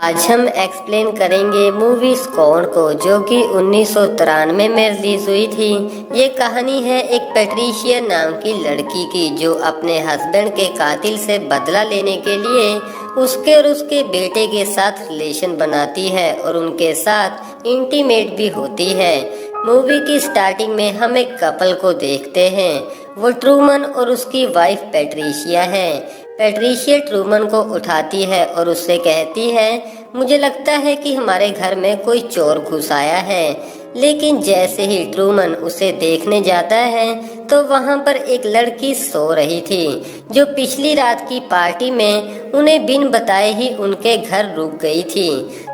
आज हम एक्सप्लेन करेंगे मूवी स्कॉन को, जो कि 1993 में रिलीज हुई थी। ये कहानी है एक पैट्रिशिया नाम की लड़की की, जो अपने हस्बैंड के कातिल से बदला लेने के लिए उसके और उसके बेटे के साथ रिलेशन बनाती है और उनके साथ इंटीमेट भी होती है। मूवी की स्टार्टिंग में हम एक कपल को देखते हैं। वो ट्रूमन और उसकी वाइफ पैट्रिशिया है। पैट्रिशिया ट्रूमन को उठाती है और उससे कहती है, मुझे लगता है कि हमारे घर में कोई चोर घुस आया है। लेकिन जैसे ही ट्रूमन उसे देखने जाता है तो वहां पर एक लड़की सो रही थी, जो पिछली रात की पार्टी में उन्हें बिन बताए ही उनके घर रुक गई थी।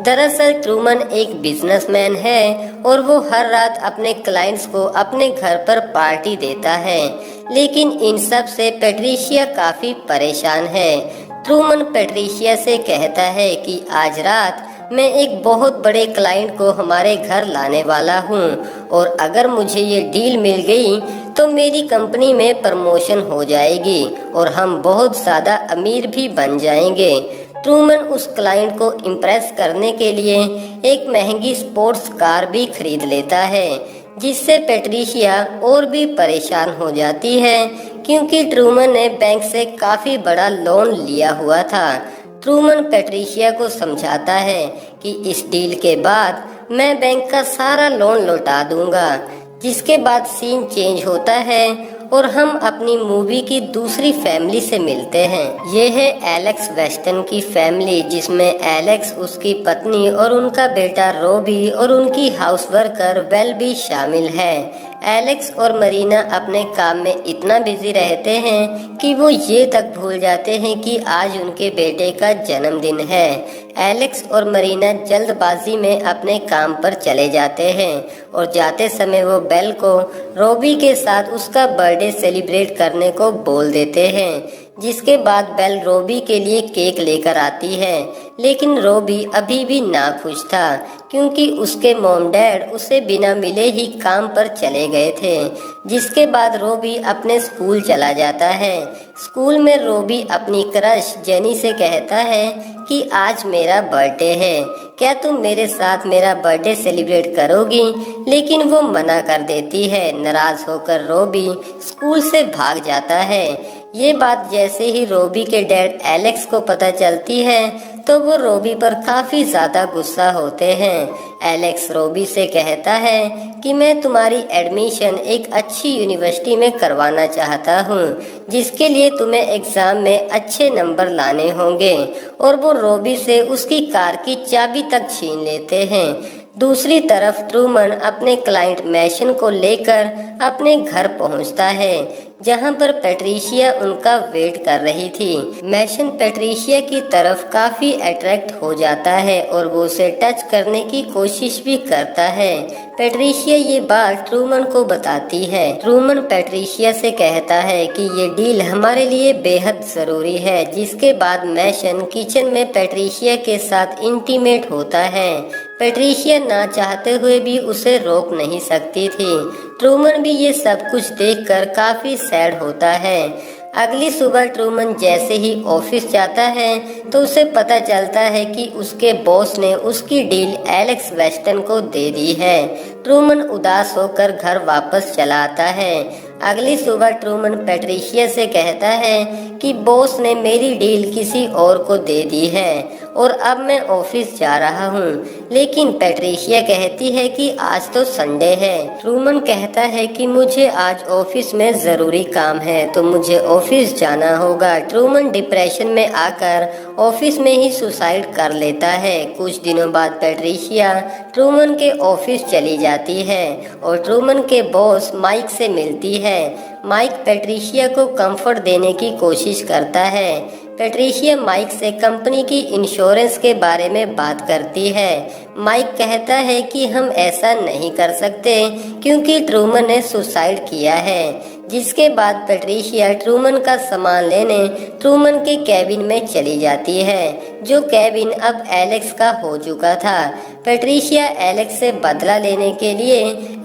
दरअसल ट्रूमन एक बिजनेसमैन है और वो हर रात अपने क्लाइंट्स को अपने घर पर पार्टी देता है। लेकिन इन सब से पैट्रिशिया काफी परेशान है। ट्रूमन पैट्रिशिया से कहता है कि आज रात मैं एक बहुत बड़े क्लाइंट को हमारे घर लाने वाला हूँ और अगर मुझे ये डील मिल गई तो मेरी कंपनी में प्रमोशन हो जाएगी और हम बहुत ज़्यादा अमीर भी बन जाएंगे। ट्रूमन उस क्लाइंट को इम्प्रेस करने के लिए एक महंगी स्पोर्ट्स कार भी खरीद लेता है, जिससे पैट्रिशिया और भी परेशान हो जाती है, क्योंकि ट्रूमन ने बैंक से काफ़ी बड़ा लोन लिया हुआ था। ट्रूमन पैट्रिशिया को समझाता है कि इस डील के बाद मैं बैंक का सारा लोन लौटा दूंगा। जिसके बाद सीन चेंज होता है और हम अपनी मूवी की दूसरी फैमिली से मिलते हैं। ये है एलेक्स वेस्टन की फैमिली, जिसमें एलेक्स, उसकी पत्नी और उनका बेटा रोबी और उनकी हाउस वर्कर बेल भी शामिल है। एलेक्स और मरीना अपने काम में इतना बिजी रहते हैं कि वो ये तक भूल जाते हैं कि आज उनके बेटे का जन्मदिन है। एलेक्स और मरीना जल्दबाजी में अपने काम पर चले जाते हैं और जाते समय वो बेल को रोबी के साथ उसका बर्थडे सेलिब्रेट करने को बोल देते हैं। जिसके बाद बेल रोबी के लिए केक लेकर आती है, लेकिन रोबी अभी भी नाखुश था, क्योंकि उसके मॉम डैड उसे बिना मिले ही काम पर चले गए थे। जिसके बाद रोबी अपने स्कूल चला जाता है। स्कूल में रोबी अपनी क्रश जेनी से कहता है कि आज मेरा बर्थडे है, क्या तुम मेरे साथ मेरा बर्थडे सेलिब्रेट करोगी? लेकिन वो मना कर देती है। नाराज होकर रोबी स्कूल से भाग जाता है। ये बात जैसे ही रोबी के डैड एलेक्स को पता चलती है तो वो रोबी पर काफी ज्यादा गुस्सा होते हैं। एलेक्स रोबी से कहता है कि मैं तुम्हारी एडमिशन एक अच्छी यूनिवर्सिटी में करवाना चाहता हूँ, जिसके लिए तुम्हें एग्जाम में अच्छे नंबर लाने होंगे, और वो रोबी से उसकी कार की चाबी तक छीन लेते हैं। दूसरी तरफ ट्रूमन अपने क्लाइंट मैशन को लेकर अपने घर पहुंचता है, जहां पर पैट्रिशिया उनका वेट कर रही थी। मैशन पैट्रिशिया की तरफ काफी अट्रैक्ट हो जाता है और वो उसे टच करने की कोशिश भी करता है। पैट्रिशिया ये बात ट्रूमन को बताती है। ट्रूमन पैट्रिशिया से कहता है कि ये डील हमारे लिए बेहद जरूरी है। जिसके बाद मैशन किचन में पैट्रिशिया के साथ इंटीमेट होता है। पैट्रिशिया ना चाहते हुए भी उसे रोक नहीं सकती थी। ट्रूमन भी ये सब कुछ देखकर काफी सैड होता है। अगली सुबह ट्रूमन जैसे ही ऑफिस जाता है तो उसे पता चलता है कि उसके बॉस ने उसकी डील एलेक्स वेस्टन को दे दी है। ट्रूमन उदास होकर घर वापस चला आता है। अगली सुबह ट्रूमन पैट्रिशिया से कहता है कि बॉस ने मेरी डील किसी और को दे दी है और अब मैं ऑफिस जा रहा हूँ। लेकिन पैट्रिशिया कहती है कि आज तो संडे है। ट्रूमन कहता है कि मुझे आज ऑफिस में जरूरी काम है, तो मुझे ऑफिस जाना होगा। ट्रूमन डिप्रेशन में आकर ऑफिस में ही सुसाइड कर लेता है। कुछ दिनों बाद पैट्रिशिया ट्रूमन के ऑफिस चली जाती है और ट्रूमन के बॉस माइक से मिलती है। माइक पैट्रिशिया को कंफर्ट देने की कोशिश करता है। पैट्रिशिया माइक से कंपनी की इंश्योरेंस के बारे में बात करती है। माइक कहता है कि हम ऐसा नहीं कर सकते क्योंकि ट्रूमन ने सुसाइड किया है। जिसके बाद पैट्रिशिया ट्रूमन का सामान लेने ट्रूमन के कैबिन में चली जाती है, जो कैबिन अब एलेक्स का हो चुका था। पैट्रिशिया एलेक्स से बदला लेने के लिए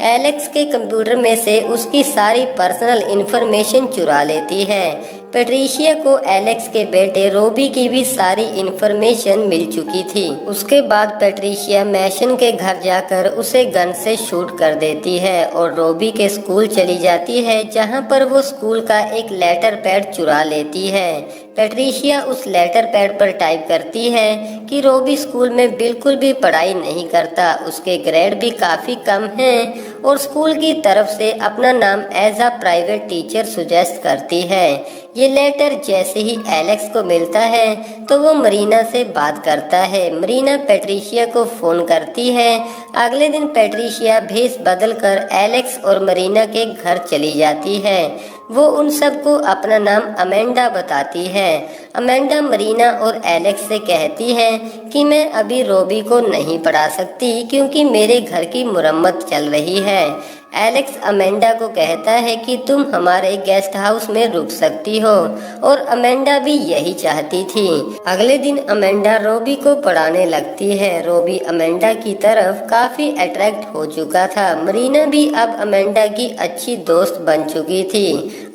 एलेक्स के कंप्यूटर में से उसकी सारी पर्सनल इंफॉर्मेशन चुरा लेती है। पेट्रिशिया को एलेक्स के बेटे रोबी की भी सारी इन्फॉर्मेशन मिल चुकी थी। उसके बाद पेट्रिशिया मैशन के घर जाकर उसे गन से शूट कर देती है और रोबी के स्कूल चली जाती है, जहां पर वो स्कूल का एक लेटर पैड चुरा लेती है। पेट्रिशिया उस लेटर पैड पर टाइप करती है कि रोबी स्कूल में बिल्कुल भी पढ़ाई नहीं करता, उसके ग्रेड भी काफी कम हैं और स्कूल की तरफ से अपना नाम as a private teacher suggest करती है। ये लेटर जैसे ही एलेक्स को मिलता है तो वो मरीना से बात करता है। मरीना पेट्रिशिया को फोन करती है। अगले दिन पेट्रिशिया भेष बदल कर एलेक्स और मरीना के घर चली जाती है। वो उन सबको अपना नाम अमेंडा बताती है। अमेंडा मरीना और एलेक्स से कहती है कि मैं अभी रोबी को नहीं पढ़ा सकती क्योंकि मेरे घर की मुरम्मत चल रही है। एलेक्स अमेंडा को कहता है कि तुम हमारे गेस्ट हाउस में रुक सकती हो और अमेंडा भी यही चाहती थी। अगले दिन अमेंडा रोबी को पढ़ाने लगती है। रोबी अमेंडा की तरफ काफी अट्रैक्ट हो चुका था। मरीना भी अब अमेंडा की अच्छी दोस्त बन चुकी थी।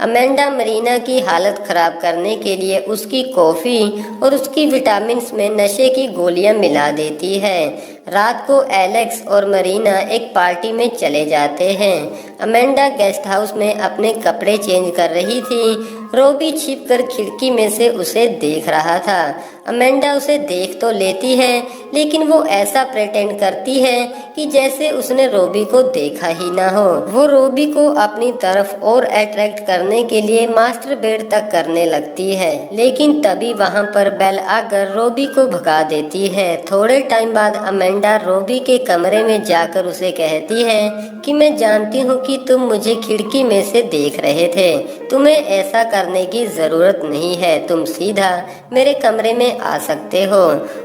अमेंडा मरीना की हालत खराब करने के लिए उसकी कॉफी और उसकी विटामिन्स में नशे की गोलियां मिला देती है। रात को एलेक्स और मरीना एक पार्टी में चले जाते हैं। अमेंडा गेस्ट हाउस में अपने कपड़े चेंज कर रही थी। रोबी छिपकर खिड़की में से उसे देख रहा था। अमेंडा उसे देख तो लेती है लेकिन वो ऐसा प्रेटेंड करती है कि जैसे उसने रोबी को देखा ही ना हो। वो रोबी को अपनी तरफ और अट्रैक्ट करने के लिए मास्टर बेड तक करने लगती है, लेकिन तभी वहाँ पर बेल आकर रोबी को भगा देती है। थोड़े टाइम बाद अमेंडा रोबी के कमरे में जाकर उसे कहती है कि मैं जानती हूँ कि तुम मुझे खिड़की में से देख रहे थे, तुम्हें ऐसा करने की जरूरत नहीं है, तुम सीधा मेरे कमरे में आ सकते हो।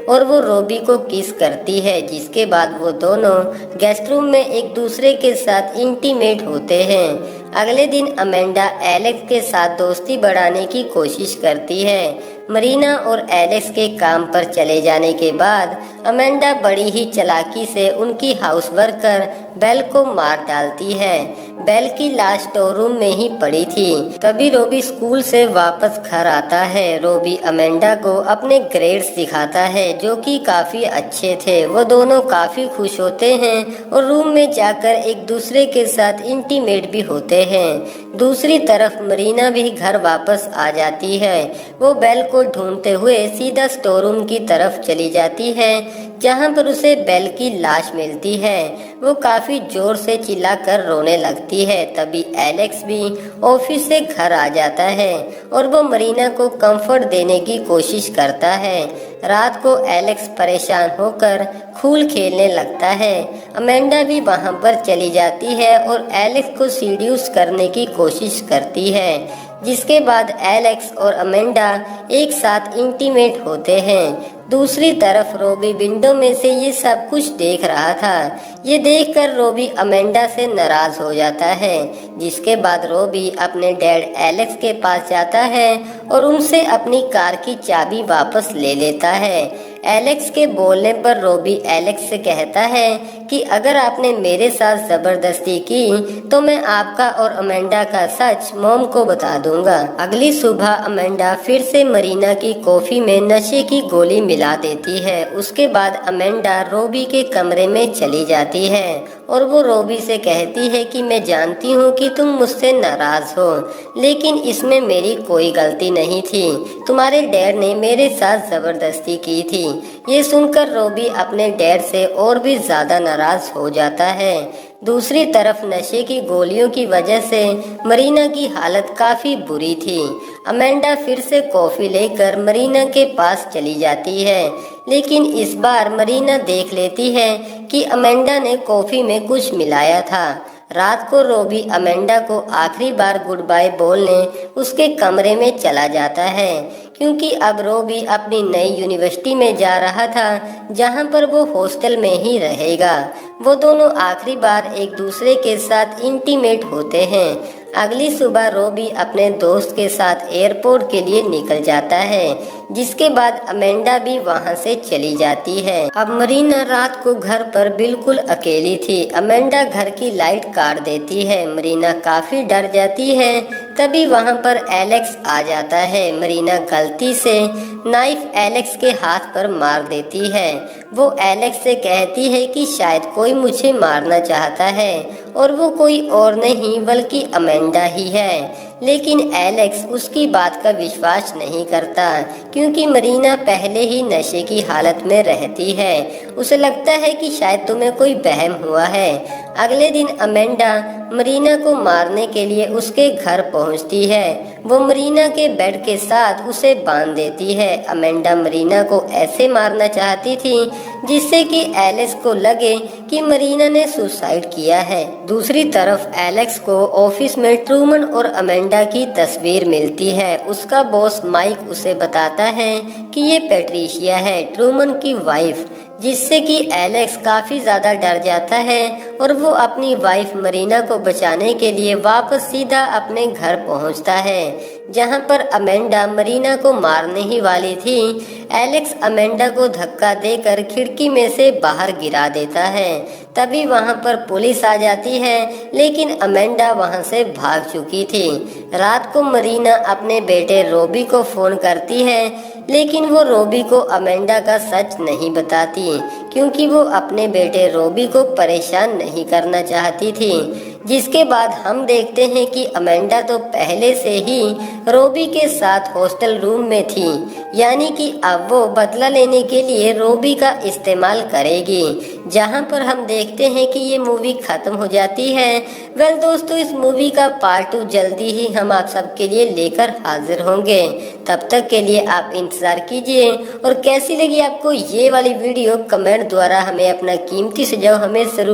और वो रोबी को किस करती है, जिसके बाद वो दोनों गेस्ट रूम में एक दूसरे के साथ इंटीमेट होते हैं। अगले दिन अमेंडा एलेक्स के साथ दोस्ती बढ़ाने की कोशिश करती है। मरीना और एलेक्स के काम पर चले जाने के बाद अमेंडा बड़ी ही चालाकी से उनकी हाउस वर्कर बेल को मार डालती है। बेल की लाश स्टोर रूम में ही पड़ी थी। तभी रोबी स्कूल से वापस घर आता है। रोबी अमेंडा को अपने ग्रेड्स दिखाता है जो कि काफी अच्छे थे। वो दोनों काफी खुश होते हैं और रूम में जाकर एक दूसरे के साथ इंटीमेट भी होते हैं। दूसरी तरफ मरीना भी घर वापस आ जाती है। वो बेल को ढूंढते हुए सीधा स्टोर रूम की तरफ चली जाती है जहां पर उसे बेल की लाश मिलती है। वो काफी जोर से चिल्लाकर रोने लगती है। तभी एलेक्स भी ऑफिस से घर आ जाता है और वो मरीना को कंफर्ट देने की कोशिश करता है। रात को एलेक्स परेशान होकर खूल खेलने लगता है। अमेंडा भी वहां पर चली जाती है और एलेक्स को सीड्यूस करने की कोशिश करती है, जिसके बाद एलेक्स और अमेंडा एक साथ इंटीमेट होते हैं। दूसरी तरफ रोबी विंडो में से ये सब कुछ देख रहा था। ये देखकर रोबी अमेंडा से नाराज हो जाता है, जिसके बाद रोबी अपने डैड एलेक्स के पास जाता है और उनसे अपनी कार की चाबी वापस ले लेता है। एलेक्स के बोलने पर रोबी एलेक्स से कहता है कि अगर आपने मेरे साथ जबरदस्ती की तो मैं आपका और अमेंडा का सच मॉम को बता दूंगा। अगली सुबह अमेंडा फिर से मरीना की कॉफी में नशे की गोली मिला देती है। उसके बाद अमेंडा रोबी के कमरे में चली जाती है और वो रोबी से कहती है कि मैं जानती हूँ कि तुम मुझसे नाराज हो, लेकिन इसमें मेरी कोई गलती नहीं थी। तुम्हारे डैड ने मेरे साथ जबरदस्ती की थी। ये सुनकर रोबी अपने डैड से और भी ज्यादा नाराज हो जाता है। दूसरी तरफ नशे की गोलियों की वजह से मरीना की हालत काफी बुरी थी। अमेंडा फिर से कॉफी लेकर मरीना के पास चली जाती है, लेकिन इस बार मरीना देख लेती है कि अमेंडा ने कॉफी में कुछ मिलाया था। रात को रोबी अमेंडा को आखिरी बार गुड बाय बोलने उसके कमरे में चला जाता है, क्योंकि अब रोबी अपनी नई यूनिवर्सिटी में जा रहा था जहां पर वो हॉस्टल में ही रहेगा। वो दोनों आखिरी बार एक दूसरे के साथ इंटीमेट होते हैं। अगली सुबह रोबी अपने दोस्त के साथ एयरपोर्ट के लिए निकल जाता है, जिसके बाद अमेंडा भी वहां से चली जाती है। अब मरीना रात को घर पर बिल्कुल अकेली थी। अमेंडा घर की लाइट काट देती है। मरीना काफी डर जाती है। तभी वहां पर एलेक्स आ जाता है। मरीना गलती से नाइफ एलेक्स के हाथ पर मार देती है। वो एलेक्स से कहती है कि शायद कोई मुझे मारना चाहता है और वो कोई और नहीं बल्कि अमेंडा ही है। लेकिन एलेक्स उसकी बात का विश्वास नहीं करता क्योंकि मरीना पहले ही नशे की हालत में रहती है। उसे लगता है कि शायद तुम्हें कोई वहम हुआ है। अगले दिन अमेंडा मरीना को मारने के लिए उसके घर पहुंचती है। वो मरीना के बेड के साथ उसे बांध देती है। अमेंडा मरीना को ऐसे मारना चाहती थी जिससे कि एलेक्स को लगे कि मरीना ने सुसाइड किया है। दूसरी तरफ एलेक्स को ऑफिस में ट्रूमन और अमेंडा की तस्वीर मिलती है। उसका बॉस माइक उसे बताता है कि ये पैट्रिशिया है, ट्रूमन की वाइफ, जिससे कि एलेक्स काफी ज्यादा डर जाता है और वो अपनी वाइफ मरीना को बचाने के लिए वापस सीधा अपने घर पहुंचता है जहां पर अमेंडा मरीना को मारने ही वाली थी। एलेक्स अमेंडा को धक्का देकर खिड़की में से बाहर गिरा देता है। तभी वहां पर पुलिस आ जाती है लेकिन अमेंडा वहां से भाग चुकी थी। रात को मरीना अपने बेटे रोबी को फोन करती है लेकिन वो रोबी को अमेंडा का सच नहीं बताती क्योंकि वो अपने बेटे रोबी को परेशान नहीं करना चाहती थी। जिसके बाद हम देखते हैं कि अमेंडा तो पहले से ही रोबी के साथ हॉस्टल रूम में थी, यानी कि अब वो बदला लेने के लिए रोबी का इस्तेमाल करेगी। जहां पर हम देखते हैं कि ये मूवी खत्म हो जाती है। वेल दोस्तों, इस मूवी का पार्ट 2 जल्दी ही हम आप सबके लिए लेकर हाजिर होंगे। तब तक के लिए आप इंतजार कीजिए। और कैसी लगी आपको ये वाली वीडियो कमेंट द्वारा हमें अपना कीमती सुझाव हमें जरूर